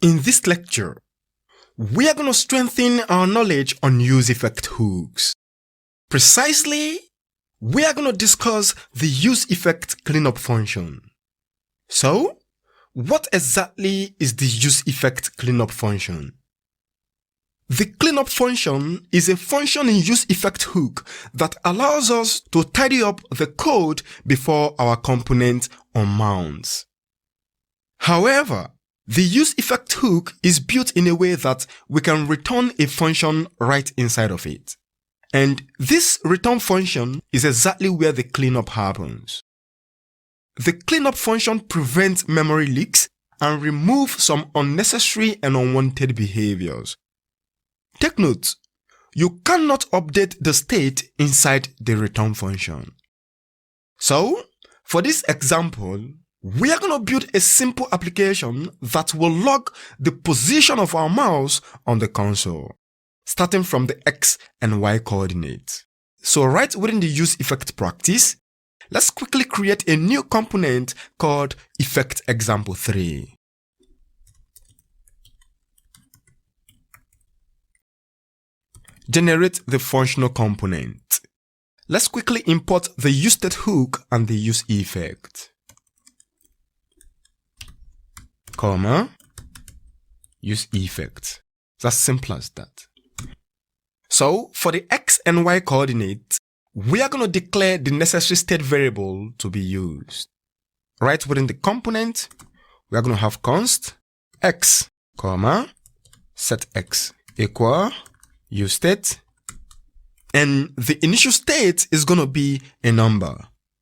In this lecture, we are going to strengthen our knowledge on useEffect hooks. Precisely, we are going to discuss the useEffect cleanup function. So, what exactly is the useEffect cleanup function? The cleanup function is a function in useEffect hook that allows us to tidy up the code before our component unmounts. However, the useEffect hook is built in a way that we can return a function right inside of it. And this return function is exactly where the cleanup happens. The cleanup function prevents memory leaks and removes some unnecessary and unwanted behaviors. Take note, you cannot update the state inside the return function. So, for this example, we are going to build a simple application that will log the position of our mouse on the console, starting from the X and Y coordinates. So right within the useEffect practice, let's quickly create a new component called effect example 3. Generate the functional component. Let's quickly import the useState hook and the useEffect. Comma, useEffect. It's as simple as that. So for the X and Y coordinates, we are going to declare the necessary state variable to be used. Right within the component, we are going to have const X, comma, set X equal useState, and the initial state is going to be a number.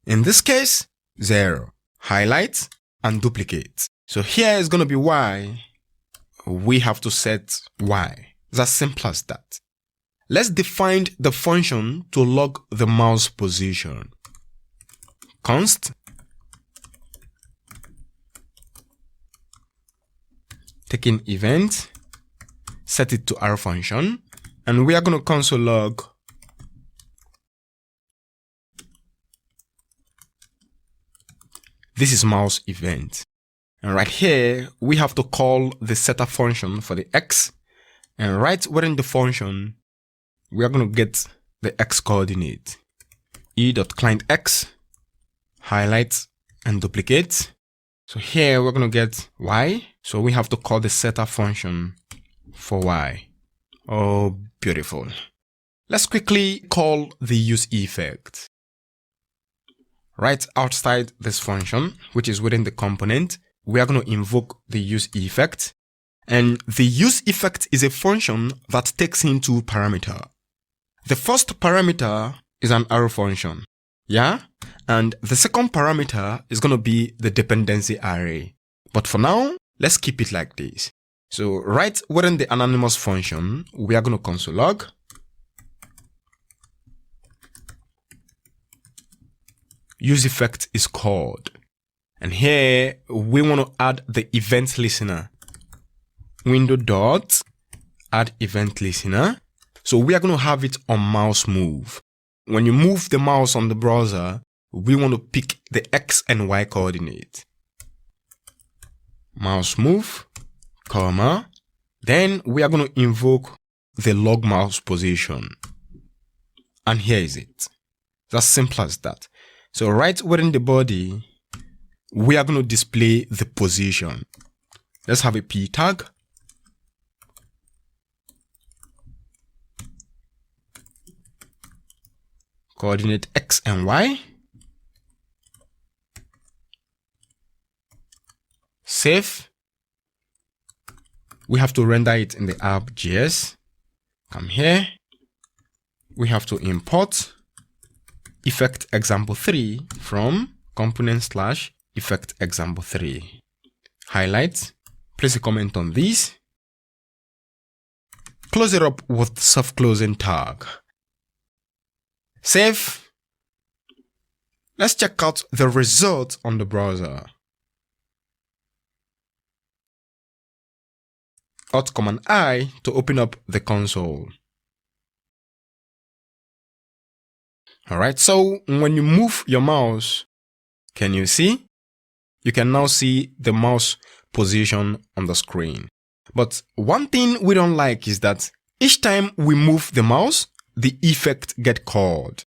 In this case, 0. Highlight and duplicate. So here is going to be Y. We have to set Y. It's as simple as that. Let's define the function to log the mouse position. Const taking event, set it to our function, and we are going to console log this is mouse event. And right here, we have to call the setter function for the X. And right within the function, we are going to get the X coordinate. e.cleanUp, highlight and duplicate. So here we're going to get Y. So we have to call the setter function for Y. Oh, beautiful. Let's quickly call the useEffect. Right outside this function, which is within the component, we are going to invoke the useEffect. And the useEffect is a function that takes in two parameters. The first parameter is an arrow function. Yeah? And the second parameter is going to be the dependency array. But for now, let's keep it like this. So right within the anonymous function, we are going to console log useEffect is called. And here we want to add the event listener. Window dot add event listener. So we are going to have it on mouse move. When you move the mouse on the browser, we want to pick the X and Y coordinate. Mouse move, comma. Then we are going to invoke the log mouse position. And here is it. It's as simple as that. So right within the body, we are going to display the position. Let's have a p tag. Coordinate X and Y. Save. We have to render it in the app.js. Come here. We have to import effect example 3 from component / effect example 3. Highlight. Place a comment on this. Close it up with self-closing tag. Save. Let's check out the result on the browser. Alt-Command-I to open up the console. Alright, so when you move your mouse, can you see? You can now see the mouse position on the screen. But one thing we don't like is that each time we move the mouse, the effect gets called.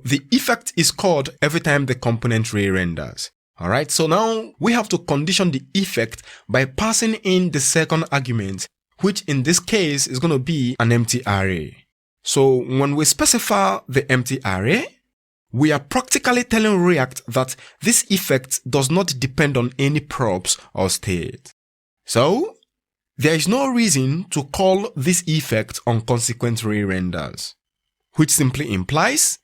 The effect is called every time the component re-renders. Alright, so now we have to condition the effect by passing in the second argument, which in this case is going to be an empty array. So when we specify the empty array, we are practically telling React that this effect does not depend on any props or state. So there is no reason to call this effect on consequent re-renders, which simply implies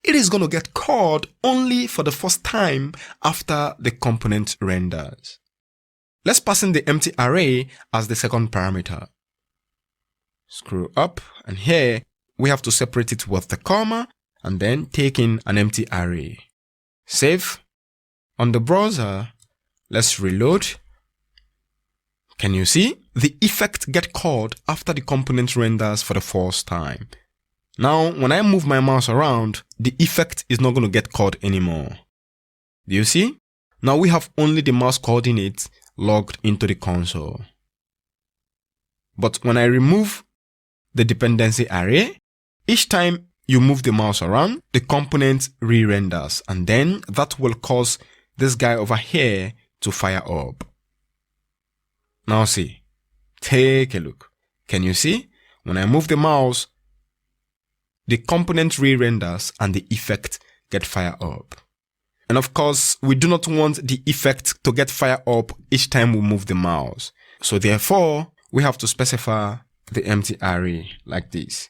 it is going to get called only for the first time after the component renders. Let's pass in the empty array as the second parameter. Scroll up, and here we have to separate it with the comma and then take in an empty array. Save. On the browser, let's reload. Can you see? The effect gets called after the component renders for the first time. Now, when I move my mouse around, the effect is not going to get called anymore. Do you see? Now we have only the mouse coordinates logged into the console. But when I remove the dependency array, each time you move the mouse around, the component re-renders, and then that will cause this guy over here to fire up. Now see, take a look. Can you see? When I move the mouse, the component re-renders and the effect get fire up. And of course, we do not want the effect to get fire up each time we move the mouse. So therefore, we have to specify the empty array like this.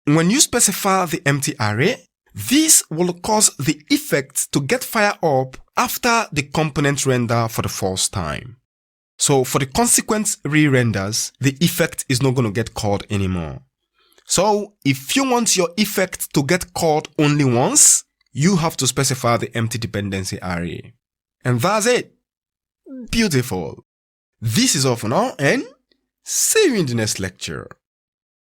When you specify the empty array, this will cause the effect to get fire up after the component render for the first time. So for the consequent re-renders, the effect is not going to get called anymore. So if you want your effect to get called only once, you have to specify the empty dependency array. And that's it. Beautiful. This is all for now, and see you in the next lecture.